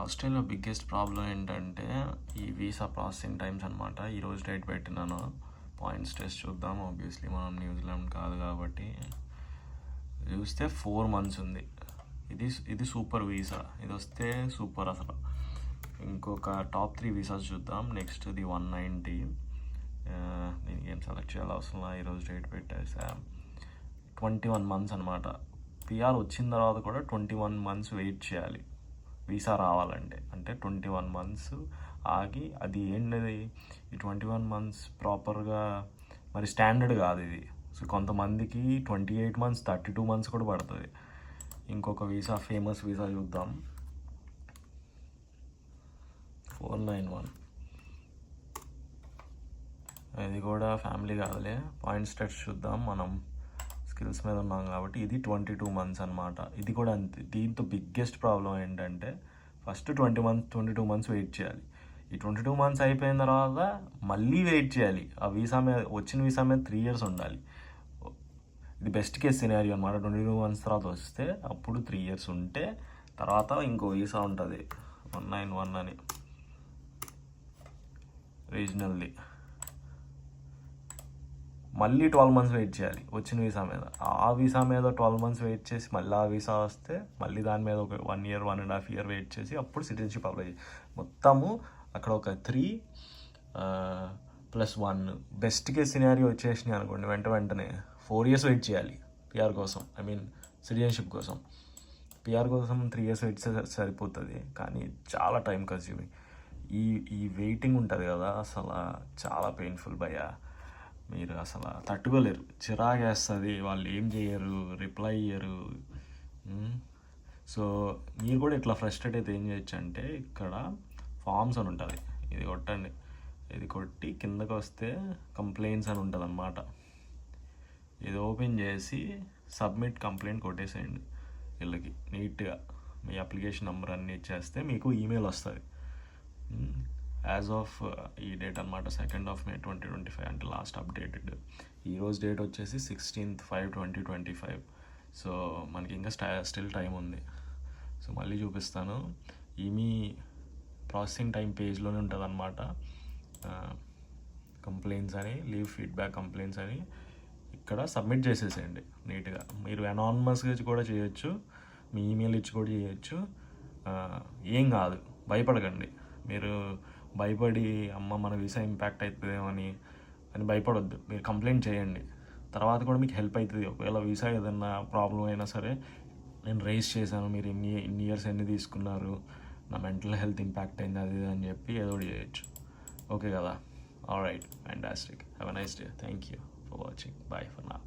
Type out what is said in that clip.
Australia biggest problem ఏంటంటే ఈ visa processing times అనమాట. ఈరోజు డేట్ పెట్టినాను, పాయింట్స్ టెస్ట్ చూద్దాం. ఆబ్వియస్లీ మనం న్యూజిలాండ్ కాదు కాబట్టి చూస్తే 4 months ఉంది. ఇది సూపర్ వీసా, ఇది వస్తే సూపర్ అసలు. ఇంకొక టాప్ 3 వీసాస్ చూద్దాం. నెక్స్ట్ ఇది 190, దీనికి ఏం సెలెక్ట్ చేయాలి అవసరం. ఈరోజు డేట్ పెట్టేసా. 21 months అనమాట. పిఆర్ వచ్చిన తర్వాత కూడా 21 months వెయిట్ చేయాలి వీసా రావాలంటే. అంటే 21 months ఆగి, అది ఏంటది ఈ 21 months ప్రాపర్గా మరి స్టాండర్డ్ కాదు ఇది. సో కొంతమందికి 28 months 32 months కూడా పడుతుంది. ఇంకొక వీసా, ఫేమస్ వీసా చూద్దాం. 491, ఇది కూడా ఫ్యామిలీ కాదులే. పాయింట్స్ టెస్ట్ చూద్దాం, మనం స్కిల్స్ మీద ఉన్నాం కాబట్టి. ఇది 22 months అనమాట. ఇది కూడా అంతే. దీంతో బిగ్గెస్ట్ ప్రాబ్లం ఏంటంటే ఫస్ట్ 22 months వెయిట్ చేయాలి. ఈ 22 months అయిపోయిన తర్వాత మళ్ళీ వెయిట్ చేయాలి. ఆ వీసా మీద, వచ్చిన వీసా మీద 3 years ఉండాలి. ఇది బెస్ట్ కేస్ సినారియో అనమాట. 22 months తర్వాత వస్తే అప్పుడు 3 years ఉంటే తర్వాత ఇంకో వీసా ఉంటుంది 191 అని, రీజనల్ది. మళ్ళీ 12 months వెయిట్ చేయాలి వచ్చిన వీసా మీద. ఆ వీసా మీద 12 months వెయిట్ చేసి మళ్ళీ ఆ వీసా వస్తే మళ్ళీ దాని మీద ఒక 1 year 1.5 year వెయిట్ చేసి అప్పుడు సిటిజన్షిప్ అప్లై చేయాలి. మొత్తము అక్కడ ఒక 3 + 1 బెస్ట్ కేస్ సినారియో వచ్చేసినాయి అనుకోండి, వెంటనే 4 years వెయిట్ చేయాలి పిఆర్ కోసం. సిటిజన్షిప్ కోసం. పిఆర్ కోసం 3 years వెయిట్ చేస్తే సరిపోతుంది, కానీ చాలా టైం కన్స్యూమింగ్. ఈ వెయిటింగ్ ఉంటుంది కదా, అసలు చాలా పెయిన్ఫుల్ భయ్యా. మీరు అసలు తట్టుకోలేరు, చిరాగేస్తుంది. వాళ్ళు ఏం చేయరు, రిప్లై ఇయ్యరు. సో మీరు కూడా ఇట్లా ఫ్రస్ట్రేట్ అయితే ఏం చేయొచ్చు అంటే, ఇక్కడ ఫామ్స్ అని ఉంటుంది, ఇది కొట్టండి. ఇది కొట్టి కిందకు వస్తే కంప్లైంట్స్ అని ఉంటుంది అన్నమాట. ఇది ఓపెన్ చేసి సబ్మిట్ కంప్లైంట్ కొట్టేసేయండి. వీళ్ళకి నీట్గా మీ అప్లికేషన్ నెంబర్ అన్నీ ఇచ్చేస్తే మీకు ఈమెయిల్ వస్తుంది. యాజ్ ఆఫ్ ఈ డేట్ అనమాట, 2nd of May 2025 అంటే లాస్ట్ అప్డేటెడ్. ఈరోజు డేట్ వచ్చేసి 16th 5 2025. సో మనకి ఇంకా స్టిల్ టైం ఉంది. సో మళ్ళీ చూపిస్తాను. మీ ప్రాసెసింగ్ టైం పేజ్లోనే ఉంటుంది అనమాట. కంప్లైంట్స్ అని, లీవ్ ఫీడ్బ్యాక్ కంప్లైంట్స్ అని ఇక్కడ సబ్మిట్ చేసేసేయండి నీట్గా. మీరు అనానిమస్గా కూడా చేయొచ్చు, మీ ఈమెయిల్ ఇచ్చి కూడా చేయొచ్చు. ఏం కాదు, భయపడకండి. మీరు భయపడి మన వీసా ఇంపాక్ట్ అవుతుందేమో అని భయపడొద్దు. మీరు కంప్లైంట్ చేయండి, తర్వాత కూడా మీకు హెల్ప్ అవుతుంది. ఒకవేళ వీసా ఏదైనా ప్రాబ్లం అయినా సరే, నేను రైజ్ చేశాను, మీరు ఇన్ని ఇయర్స్ ఎన్ని తీసుకున్నారు, నా మెంటల్ హెల్త్ ఇంపాక్ట్ అయింది అది అని చెప్పి ఏదో ఒకటి చేయొచ్చు. ఓకే కదా? Alright, fantastic. Have a nice day. Thank you for watching. Bye for now.